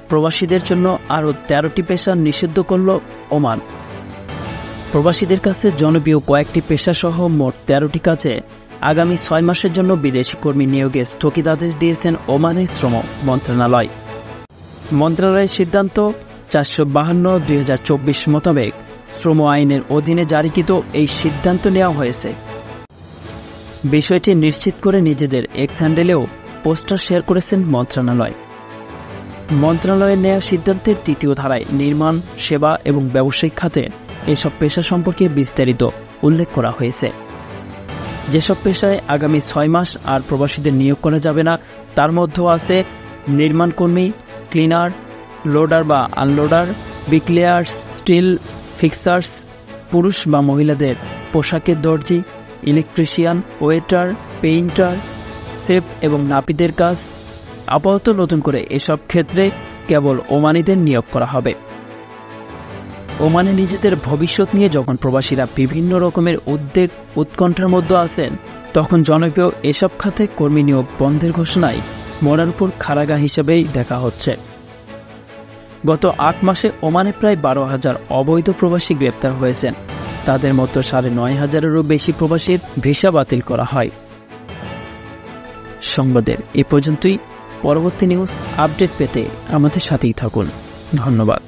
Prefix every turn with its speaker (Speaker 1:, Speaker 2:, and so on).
Speaker 1: প্রবাসীদের জন্য আরও 13টি পেশা নিষিদ্ধ করল ওমান। প্রবাসীদের কাছে জনপ্রিয় কয়েকটি পেশাসহ মোট 13টি কাজে আগামী 6 মাসের জন্য বিদেশি কর্মী নিয়োগে স্থগিতাদেশ দিয়েছেন ওমানের শ্রম মন্ত্রণালয়। মন্ত্রণালয়ের সিদ্ধান্ত 452/2024 মোতাবেক শ্রম আইনের অধীনে জারিকৃত এই সিদ্ধান্ত নেওয়া হয়েছে। বিষয়টি নিশ্চিত করে নিজেদের এক্স হ্যান্ডেলেও পোস্টার শেয়ার করেছেন মন্ত্রণালয়। মন্ত্রণালয়ের নেওয়া সিদ্ধান্তের তৃতীয় ধারায় নির্মাণ, সেবা এবং ব্যবসায়িক খাতে এসব পেশা সম্পর্কে বিস্তারিত উল্লেখ করা হয়েছে। যেসব পেশায় আগামী 6 মাস আর প্রবাসীদের নিয়োগ করা যাবে না তার মধ্যেও আছে নির্মাণকর্মী, ক্লিনার, লোডার বা আনলোডার, ব্রিকলেয়ার্স, স্টিল ফিক্সার্স, পুরুষ বা মহিলাদের পোশাকের দর্জি, ইলেকট্রিশিয়ান, ওয়েটার, পেইন্টার, শেফ এবং নাপিতের কাজ। আপাতত নতুন করে এসব ক্ষেত্রে কেবল ওমানিদের নিয়োগ করা হবে। ওমানে নিজেদের ভবিষ্যৎ নিয়ে যখন প্রবাসীরা বিভিন্ন রকমের উদ্বেগ উৎকণ্ঠার মধ্যে আছেন, তখন জনপ্রিয় এসব খাতে কর্মী নিয়োগ বন্ধের ঘোষণায় মরার উপর খাড়াগা হিসেবেই দেখা হচ্ছে। গত 8 মাসে ওমানে প্রায় 12,000 অবৈধ প্রবাসী গ্রেপ্তার হয়েছেন। তাদের মতো 9,500-এরও বেশি প্রবাসীর ভিসা বাতিল করা হয়। সংবাদের এ পর্যন্তই। পরবর্তী নিউজ আপডেট পেতে আমাদের সাথেই থাকুন। ধন্যবাদ।